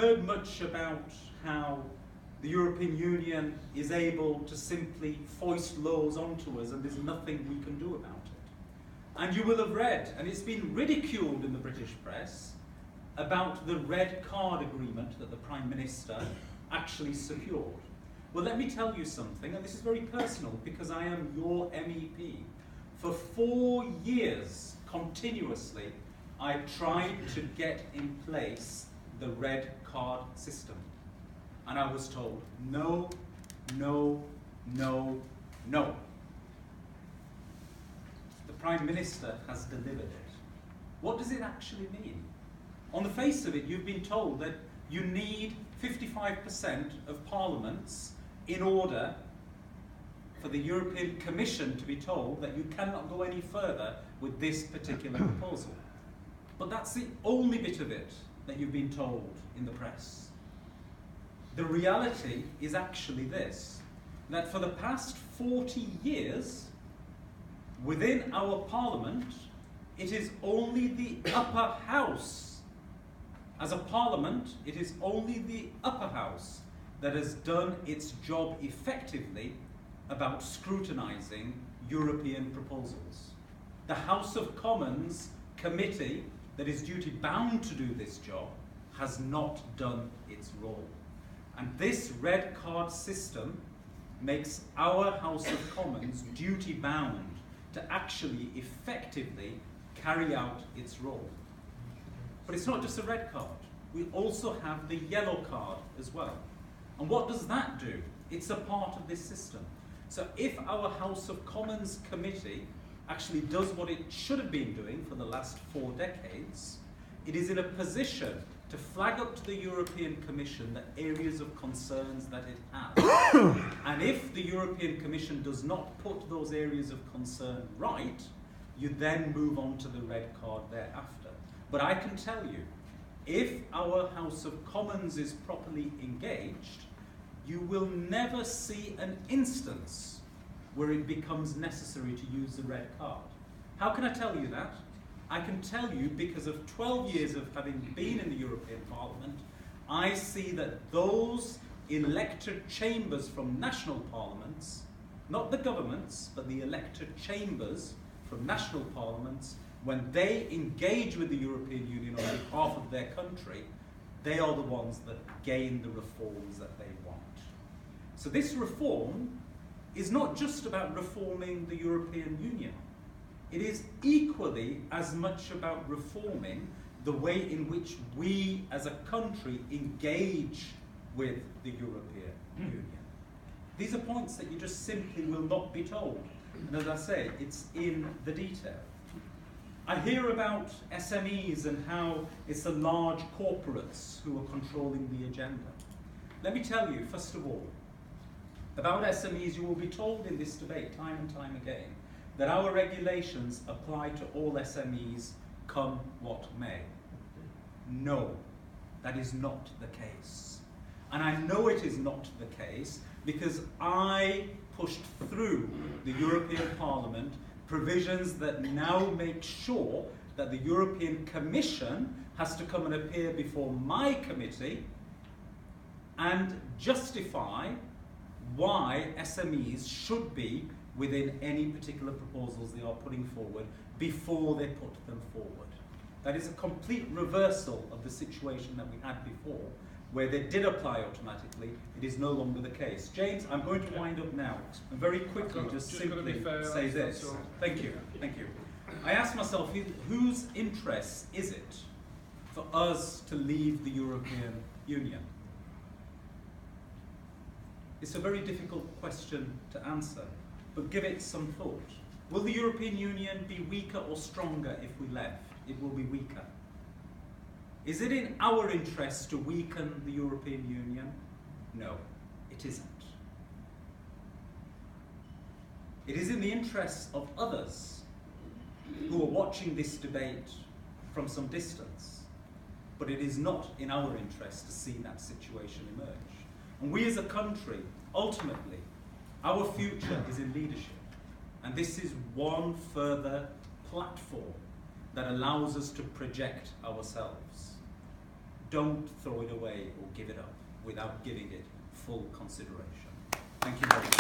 heard much about how the European Union is able to simply foist laws onto us and there's nothing we can do about it. And you will have read, and it's been ridiculed in the British press, about the red card agreement that the Prime Minister actually secured. Well, let me tell you something, and this is very personal because I am your MEP. For 4 years, continuously, I tried to get in place the red card system. And I was told, no, no, no, no. The Prime Minister has delivered it. What does it actually mean? On the face of it, you've been told that you need 55% of parliaments in order for the European Commission to be told that you cannot go any further with this particular proposal. But that's the only bit of it that you've been told in the press. The reality is actually this, that for the past 40 years, within our parliament, it is only the upper house. As a parliament, it is only the upper house that has done its job effectively about scrutinising European proposals. The House of Commons committee that is duty-bound to do this job has not done its role. And this red card system makes our House of Commons duty-bound to actually effectively carry out its role. But it's not just a red card. We also have the yellow card as well. And what does that do? It's a part of this system. So if our House of Commons committee actually does what it should have been doing for the last 4 decades, it is in a position to flag up to the European Commission the areas of concerns that it has. And if the European Commission does not put those areas of concern right, you then move on to the red card thereafter. But I can tell you, if our House of Commons is properly engaged, you will never see an instance where it becomes necessary to use the red card. How can I tell you that? I can tell you because of 12 years of having been in the European Parliament, I see that those elected chambers from national parliaments, not the governments, but the elected chambers from national parliaments, when they engage with the European Union on behalf of their country, they are the ones that gain the reforms that they want. So this reform is not just about reforming the European Union. It is equally as much about reforming the way in which we as a country engage with the European Union. These are points that you just simply will not be told. And as I say, it's in the detail. I hear about SMEs and how it's the large corporates who are controlling the agenda. Let me tell you, first of all, about SMEs, you will be told in this debate time and time again that our regulations apply to all SMEs, come what may. No, that is not the case. And I know it is not the case because I pushed through the European Parliament provisions that now make sure that the European Commission has to come and appear before my committee and justify why SMEs should be within any particular proposals they are putting forward before they put them forward. That is a complete reversal of the situation that we had before, where they did apply automatically. It is no longer the case. James, I'm going to wind up now, and very quickly just simply say this. Thank you, thank you. I asked myself, whose interest is it for us to leave the European Union? It's a very difficult question to answer, but give it some thought. Will the European Union be weaker or stronger if we left? It will be weaker. Is it in our interest to weaken the European Union? No, it isn't. It is in the interests of others who are watching this debate from some distance, but it is not in our interest to see that situation emerge. And we as a country, ultimately, our future is in leadership. And this is one further platform that allows us to project ourselves. Don't throw it away give it up without giving it full consideration. Thank you very much.